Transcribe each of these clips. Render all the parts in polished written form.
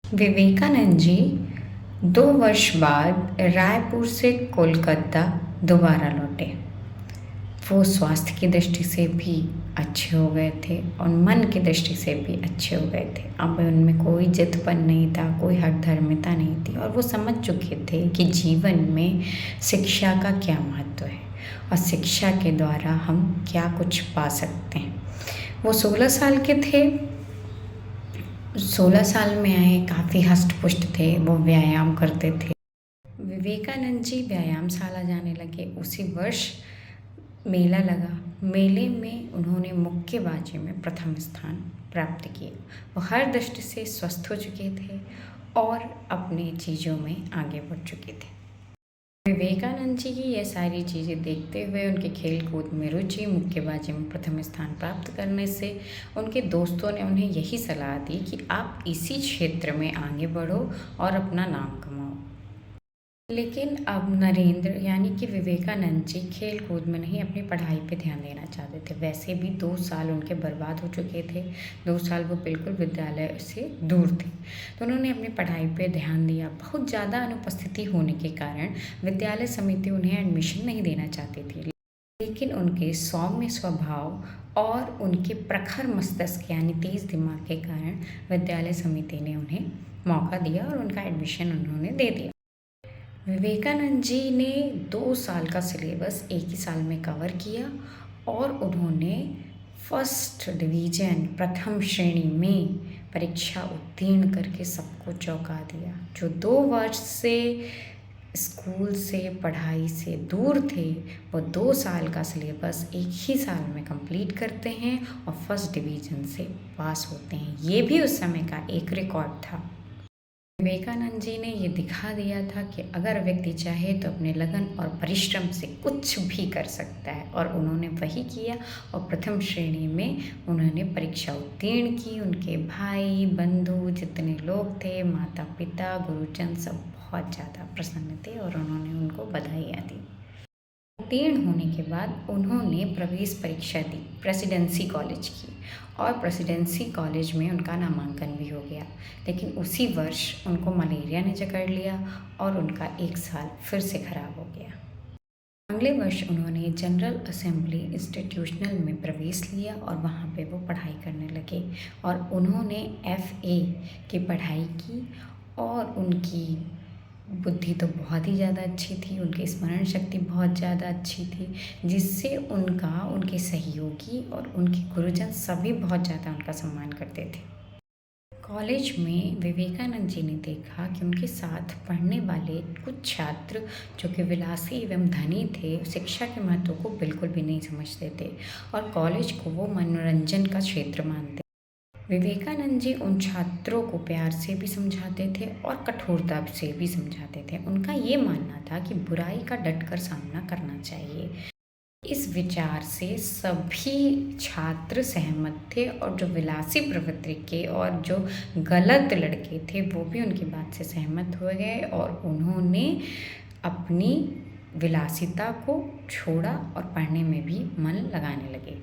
विवेकानंद जी 2 वर्ष बाद रायपुर से कोलकाता दोबारा लौटे। वो स्वास्थ्य की दृष्टि से भी अच्छे हो गए थे और मन की दृष्टि से भी अच्छे हो गए थे। अब उनमें कोई जिदपन नहीं था, कोई हठधर्मिता नहीं थी और वो समझ चुके थे कि जीवन में शिक्षा का क्या महत्व है और शिक्षा के द्वारा हम क्या कुछ पा सकते हैं। वो 16 साल के थे, 16 साल में आए, काफ़ी हष्ट-पुष्ट थे, वो व्यायाम करते थे। विवेकानंद जी व्यायामशाला जाने लगे। उसी वर्ष मेला लगा। मेले में उन्होंने मुक्केबाजी में प्रथम स्थान प्राप्त किया। वो हर दृष्टि से स्वस्थ हो चुके थे और अपनी चीज़ों में आगे बढ़ चुके थे। विवेकानंद जी की ये सारी चीज़ें देखते हुए उनके खेल कूद में रुचि, मुक्केबाजी में प्रथम स्थान प्राप्त करने से उनके दोस्तों ने उन्हें यही सलाह दी कि आप इसी क्षेत्र में आगे बढ़ो और अपना नाम कमाओ। लेकिन अब नरेंद्र यानी कि विवेकानंद जी खेल कूद में नहीं, अपनी पढ़ाई पे ध्यान देना चाहते थे। वैसे भी 2 साल उनके बर्बाद हो चुके थे, 2 साल वो बिल्कुल विद्यालय से दूर थे, तो उन्होंने अपनी पढ़ाई पे ध्यान दिया। बहुत ज़्यादा अनुपस्थिति होने के कारण विद्यालय समिति उन्हें एडमिशन नहीं देना चाहती थी, लेकिन उनके सौम्य स्वभाव और उनके प्रखर मस्तिष्क यानी तेज दिमाग के कारण विद्यालय समिति ने उन्हें मौका दिया और उनका एडमिशन उन्होंने दे दिया। विवेकानंद जी ने 2 साल का सिलेबस एक ही साल में कवर किया और उन्होंने फर्स्ट डिवीज़न प्रथम श्रेणी में परीक्षा उत्तीर्ण करके सबको चौंका दिया। जो 2 वर्ष से स्कूल से, पढ़ाई से दूर थे, वो 2 साल का सिलेबस एक ही साल में कंप्लीट करते हैं और फर्स्ट डिवीज़न से पास होते हैं। ये भी उस समय का एक रिकॉर्ड था। विवेकानंद जी ने ये दिखा दिया था कि अगर व्यक्ति चाहे तो अपने लगन और परिश्रम से कुछ भी कर सकता है, और उन्होंने वही किया और प्रथम श्रेणी में उन्होंने परीक्षा उत्तीर्ण की। उनके भाई बंधु जितने लोग थे, माता पिता, गुरुजन, सब बहुत ज़्यादा प्रसन्न थे और उन्होंने उनको बधाइयाँ दी। उत्तीर्ण होने के बाद उन्होंने प्रवेश परीक्षा दी प्रेसिडेंसी कॉलेज की, और प्रेसिडेंसी कॉलेज में उनका नामांकन भी हो गया। लेकिन उसी वर्ष उनको मलेरिया ने जकड़ लिया और उनका 1 साल फिर से खराब हो गया। अगले वर्ष उन्होंने जनरल असेंबली इंस्टीट्यूशनल में प्रवेश लिया और वहाँ पे वो पढ़ाई करने लगे और उन्होंने FA की पढ़ाई की और उनकी बुद्धि तो बहुत ही ज़्यादा अच्छी थी, उनकी स्मरण शक्ति बहुत ज़्यादा अच्छी थी, जिससे उनके सहयोगी और उनके गुरुजन सभी बहुत ज़्यादा उनका सम्मान करते थे। कॉलेज में विवेकानंद जी ने देखा कि उनके साथ पढ़ने वाले कुछ छात्र जो कि विलासी एवं धनी थे, शिक्षा के महत्व को बिल्कुल भी नहीं समझते थे और कॉलेज को वो मनोरंजन का क्षेत्र मानते। विवेकानंद जी उन छात्रों को प्यार से भी समझाते थे और कठोरता से भी समझाते थे। उनका ये मानना था कि बुराई का डटकर सामना करना चाहिए। इस विचार से सभी छात्र सहमत थे और जो विलासी प्रवृत्ति के और जो गलत लड़के थे वो भी उनकी बात से सहमत हो गए और उन्होंने अपनी विलासिता को छोड़ा और पढ़ने में भी मन लगाने लगे।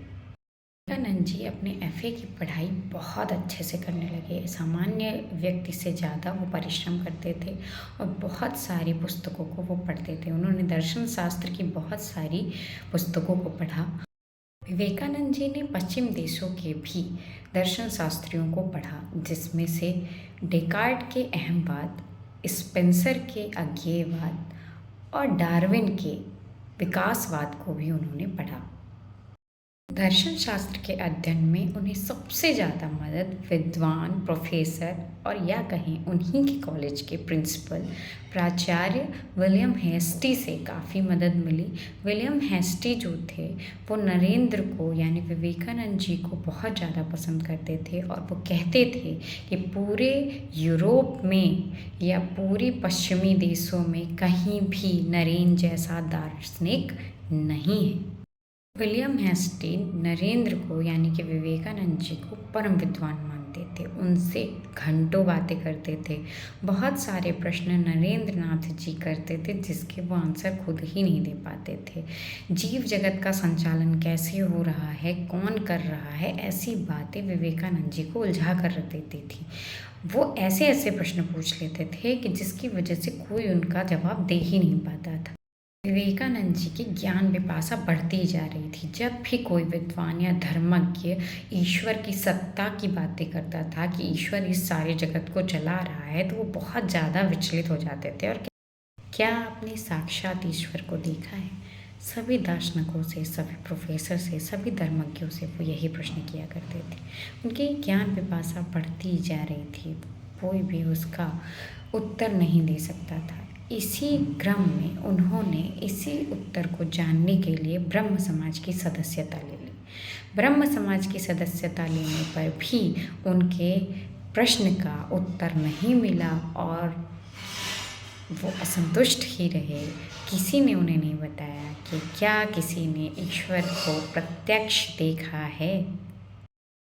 विवेकानंद जी अपने FA की पढ़ाई बहुत अच्छे से करने लगे। सामान्य व्यक्ति से ज़्यादा वो परिश्रम करते थे और बहुत सारी पुस्तकों को वो पढ़ते थे। उन्होंने दर्शन शास्त्र की बहुत सारी पुस्तकों को पढ़ा। विवेकानंद जी ने पश्चिम देशों के भी दर्शन शास्त्रियों को पढ़ा, जिसमें से डेकार्ट के अहमवाद, स्पेंसर के अज्ञेयवाद और डार्विन के विकासवाद को भी उन्होंने पढ़ा। दर्शन शास्त्र के अध्ययन में उन्हें सबसे ज़्यादा मदद विद्वान प्रोफेसर और या कहें उन्हीं के कॉलेज के प्रिंसिपल प्राचार्य विलियम हेस्टी से काफ़ी मदद मिली। विलियम हेस्टी जो थे वो नरेंद्र को यानी विवेकानंद जी को बहुत ज़्यादा पसंद करते थे और वो कहते थे कि पूरे यूरोप में या पूरे पश्चिमी देशों में कहीं भी नरेंद्र जैसा दार्शनिक नहीं है। विलियम हेस्टी नरेंद्र को यानी कि विवेकानंद जी को परम विद्वान मानते रहते थे, उनसे घंटों बातें करते थे। बहुत सारे प्रश्न नरेंद्र नाथ जी करते थे जिसके वो आंसर खुद ही नहीं दे पाते थे। जीव जगत का संचालन कैसे हो रहा है, कौन कर रहा है, ऐसी बातें विवेकानंद जी को उलझा कर रख देती थी। वो ऐसे ऐसे प्रश्न पूछ लेते थे कि जिसकी वजह से कोई उनका जवाब दे ही नहीं पाता था। विवेकानंद जी की ज्ञान पिपासा बढ़ती जा रही थी। जब भी कोई विद्वान या धर्मज्ञ ईश्वर की सत्ता की बातें करता था कि ईश्वर इस सारे जगत को चला रहा है, तो वो बहुत ज़्यादा विचलित हो जाते थे। और क्या आपने साक्षात ईश्वर को देखा है? सभी दार्शनिकों से, सभी प्रोफेसर से, सभी धर्मज्ञों से वो यही प्रश्न किया करते थे। उनकी ज्ञान पिपासा बढ़ती जा रही थी, कोई भी उसका उत्तर नहीं दे सकता था। इसी क्रम में उन्होंने इसी उत्तर को जानने के लिए ब्रह्म समाज की सदस्यता ले ली। ब्रह्म समाज की सदस्यता लेने पर भी उनके प्रश्न का उत्तर नहीं मिला और वो असंतुष्ट ही रहे। किसी ने उन्हें नहीं बताया कि क्या किसी ने ईश्वर को प्रत्यक्ष देखा है।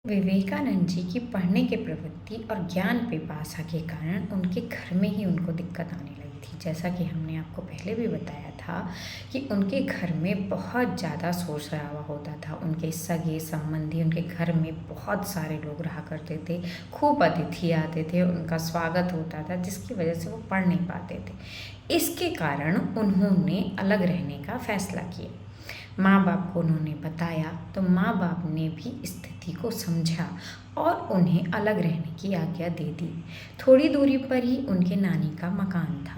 विवेकानंद जी की पढ़ने की प्रवृत्ति और ज्ञान पिपासा के कारण उनके घर में ही उनको दिक्कत आने लगी थी। जैसा कि हमने आपको पहले भी बताया था कि उनके घर में बहुत ज़्यादा शोर शराबा होता था। उनके सगे संबंधी उनके घर में बहुत सारे लोग रहा करते थे, खूब अतिथि आते थे, उनका स्वागत होता था, जिसकी वजह से वो पढ़ नहीं पाते थे। इसके कारण उन्होंने अलग रहने का फैसला किया। माँ बाप को उन्होंने बताया तो माँ बाप ने भी स्थिति को समझा और उन्हें अलग रहने की आज्ञा दे दी। थोड़ी दूरी पर ही उनके नानी का मकान था।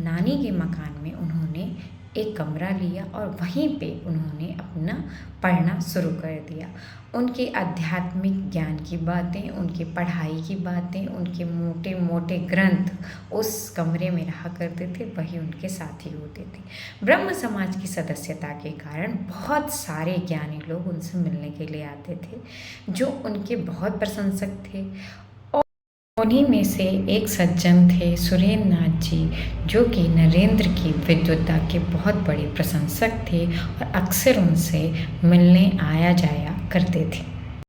नानी के मकान में उन्होंने एक कमरा लिया और वहीं पे उन्होंने अपना पढ़ना शुरू कर दिया। उनके आध्यात्मिक ज्ञान की बातें, उनकी पढ़ाई की बातें, उनके मोटे मोटे ग्रंथ उस कमरे में रहा करते थे, वही उनके साथी होते थे। ब्रह्म समाज की सदस्यता के कारण बहुत सारे ज्ञानी लोग उनसे मिलने के लिए आते थे, जो उनके बहुत प्रशंसक थे। उन्हीं में से एक सज्जन थे सुरेंद्र नाथ जी, जो कि नरेंद्र की विद्वता के बहुत बड़े प्रशंसक थे और अक्सर उनसे मिलने आया जाया करते थे।